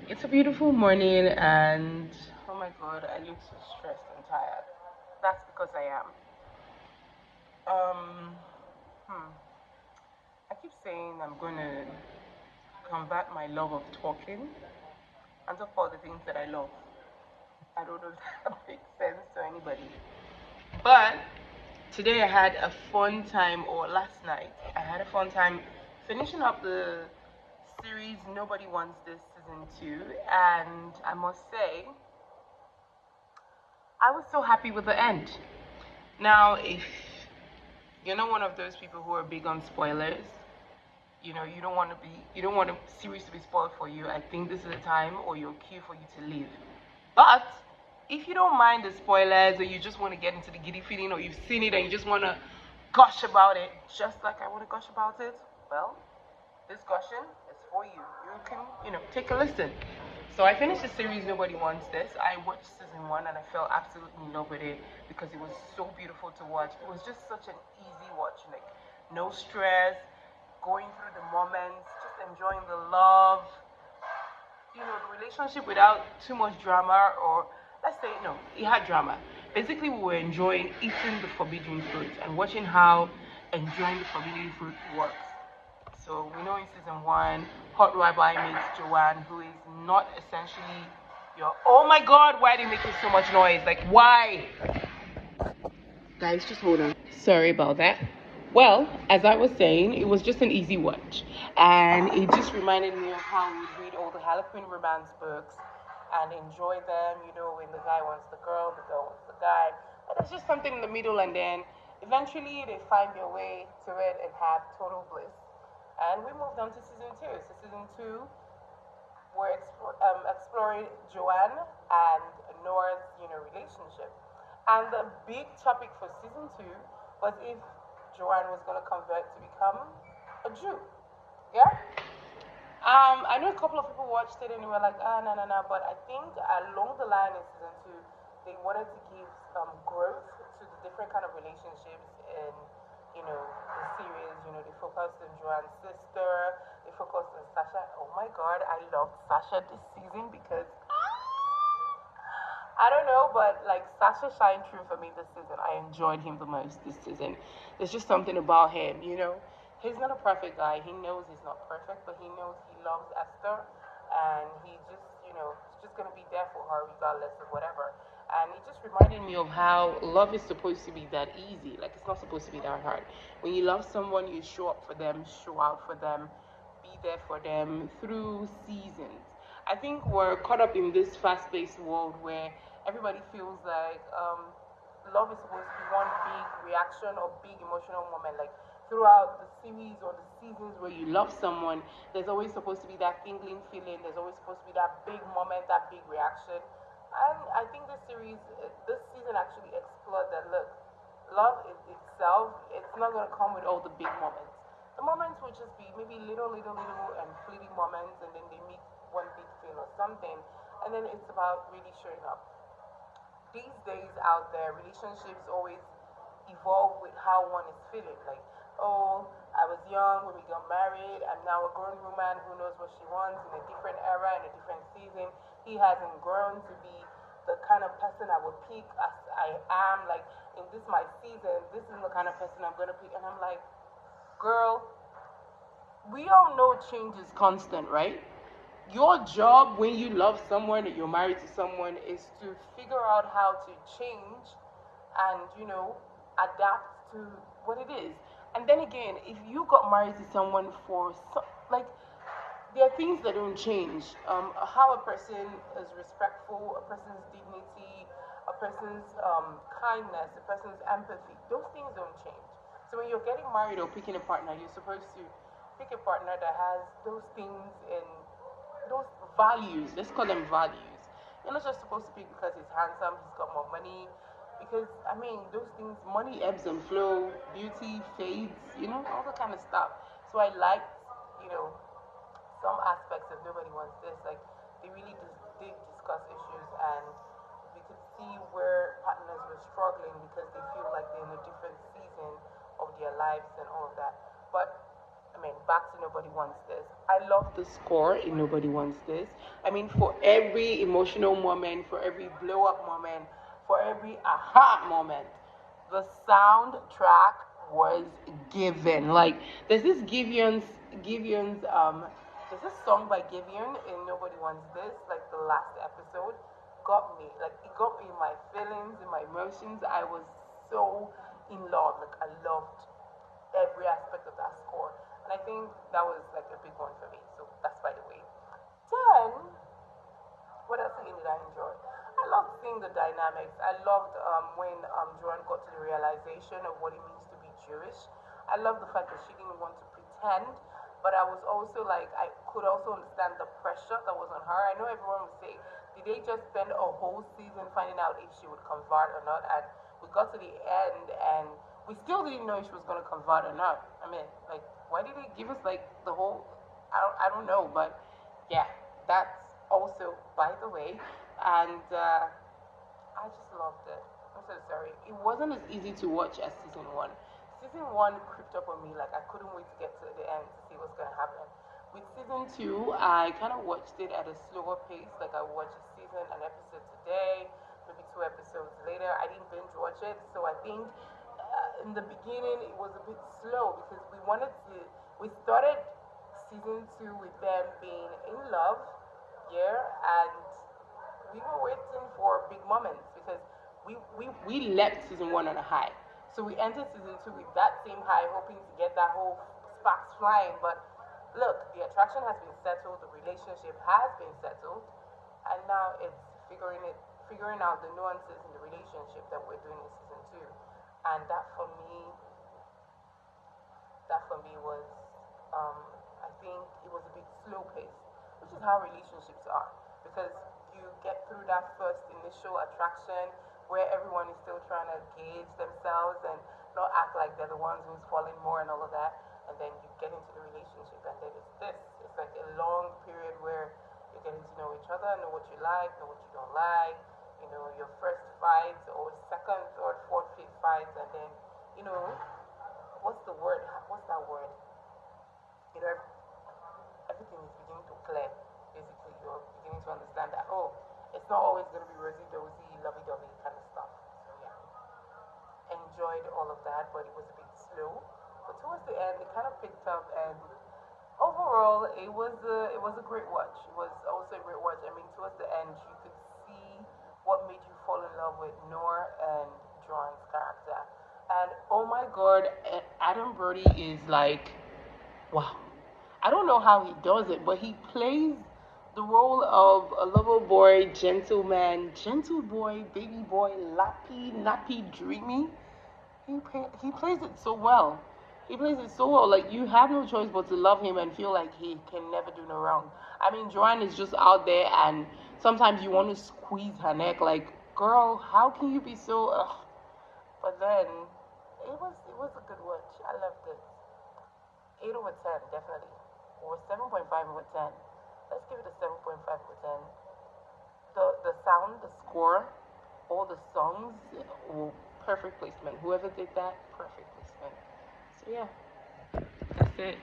It's a beautiful morning, and oh my god, I look so stressed and tired. That's because I am. Um, hmm. I keep saying I'm going to convert my love of talking and talk about the things that I love. I don't know if that makes sense to anybody. But today I had a fun time, or last night, I had a fun time finishing up the series Nobody Wants This season 2, and I must say, I was so happy with the end. Now, if you're not one of those people who are big on spoilers, you don't want a series to be spoiled for you, I think this is the time or your cue for you to leave. But if you don't mind the spoilers, or you just want to get into the giddy feeling, or you've seen it and you just want to gush about it, just like I want to gush about it, well, this gushing is for you. You can, take a listen. So I finished the series Nobody Wants This. I watched season one and I fell absolutely in love with it because it was so beautiful to watch. It was just such an easy watch, like no stress, going through the moments, just enjoying the love, the relationship without too much drama, or let's say, no, it had drama. Basically, we were enjoying eating the forbidden fruit and watching how enjoying the forbidden fruit works. So we know in season one, Hot Rabbi meets Joanne, who is not essentially your. Oh my God! Why are they making so much noise? Like, why? Guys, just hold on. Sorry about that. Well, as I was saying, it was just an easy watch. And it just reminded me of how we read all the Harlequin romance books and enjoy them, when the guy wants the girl wants the guy. And there's just something in the middle, and then eventually they find their way to it and have total bliss. And we moved on to season two. So season two, we're exploring Joanne and Nora's, relationship. And the big topic for season two was if Joanne was going to convert to become a Jew. Yeah? I know a couple of people watched it and they were like, no, no, no. But I think along the line in season two, they wanted to give growth to the different kind of relationships in, the series. They focused on Joanne's sister. They focused on Sasha. Oh my God, I loved Sasha this season because I don't know, but like Sasha shined through for me this season. I enjoyed him the most this season. There's just something about him. He's not a perfect guy. He knows he's not perfect, but he knows he loves Esther, and he just, he's just gonna be there for her regardless of whatever. And it just reminded me of how love is supposed to be that easy. Like, it's not supposed to be that hard. When you love someone, you show up for them, show out for them, be there for them through seasons. I think we're caught up in this fast-paced world where everybody feels like love is supposed to be one big reaction or big emotional moment. Like throughout the series or the seasons where you love someone, there's always supposed to be that tingling feeling. There's always supposed to be that big moment, that big reaction. And I think this season actually explored that. Look, love is itself, it's not going to come with all the big moments. The moments will just be maybe little, and fleeting moments, and then they meet one big thing or something. And then it's about really showing up. These days out there, relationships always evolve with how one is feeling. Like, oh, I was young when we got married. I'm now a grown woman who knows what she wants in a different era, in a different season. He hasn't grown to be the kind of person I would pick as I am. Like, in this my season, this is the kind of person I'm going to pick. And I'm like, girl, we all know change is constant, right? Your job when you love someone or you're married to someone is to figure out how to change and, adapt to what it is. And then again, if you got married to someone for, like, there are things that don't change. How a person is respectful, a person's dignity, a person's kindness, a person's empathy, those things don't change. So when you're getting married or picking a partner, you're supposed to pick a partner that has those things in those values. Let's call them values. You're not just supposed to pick because he's handsome, he's got more money. Because I mean, those things, money ebbs and flow, beauty fades, all that kind of stuff. So I liked, you know, some aspects of Nobody Wants This. Like, they really did discuss issues, and we could see where partners were struggling because they feel like they're in a different season of their lives and all of that. But I mean, back to Nobody Wants This. I love the score in Nobody Wants This. I mean, for every emotional moment, for every blow up moment, for every aha moment, the soundtrack was given. Like there's this Giveon's there's this song by Giveon in Nobody Wants This, like the last episode, got me. Like it got me in my feelings, in my emotions. I was so in love. Like I loved every aspect of that score. And I think that was like a big one for me. So that's by the way. Then what else again did I enjoy? I loved seeing the dynamics. I loved when Joanne got to the realization of what it means to be Jewish. I love the fact that she didn't want to pretend, but I was also like, I could also understand the pressure that was on her. I know everyone would say, did they just spend a whole season finding out if she would convert or not? And we got to the end and we still didn't know if she was going to convert or not. I mean, like, why did they give us like the whole, I don't know, but yeah, that's also, by the way, and I just loved it. I'm so sorry. It wasn't as easy to watch as season one. Season one creeped up on me, like I couldn't wait to get to the end to see what's gonna happen. With season two, I kind of watched it at a slower pace. Like I watched a season, an episode today, maybe two episodes later. I didn't binge watch it, so I think in the beginning it was a bit slow because we wanted to. We started season two with them being in love, yeah, and we were waiting for big moments because we left season one on a high. So we entered season two with that same high, hoping to get that whole sparks flying. But look, the attraction has been settled, the relationship has been settled, and now it's figuring out the nuances in the relationship that we're doing in season two. And that for me was, um, I think it was a bit slow paced, which is how relationships are. Because you get through that first initial attraction where everyone is still trying to gauge themselves and not act like they're the ones who's falling more and all of that. And then you get into the relationship, and then it's this. It's like a long period where you're getting to know each other, know what you like, know what you don't like. You know, your first fight or second, third, fourth, fifth fight, and then you know what's the word? What's that word? You know, everything is beginning to clear. Basically, you're beginning to understand that, oh, it's not always going to be rosy dosy, lovey dovey kind of stuff. So, yeah, enjoyed all of that, but it was a bit slow. But towards the end, it kind of picked up, and overall, it was a great watch. It was also a great watch. I mean, towards the end, you could see what made you fall in love with Noor and John's character. And oh my god, Adam Brody is like, wow. I don't know how he does it, but he plays the role of a lover boy, gentleman, gentle boy, baby boy, lappy, nappy, dreamy. He plays it so well. He plays it so well. Like you have no choice but to love him and feel like he can never do no wrong. I mean, Joanne is just out there, and sometimes you want to squeeze her neck. Like, girl, how can you be so? Ugh. But then it was a good watch. I loved it. 8 over 10, definitely. Or 7.5 over 10. Let's give it a 7.5 over 10. The sound, the score, all the songs, oh, perfect placement. Whoever did that, perfect placement. So yeah, that's it.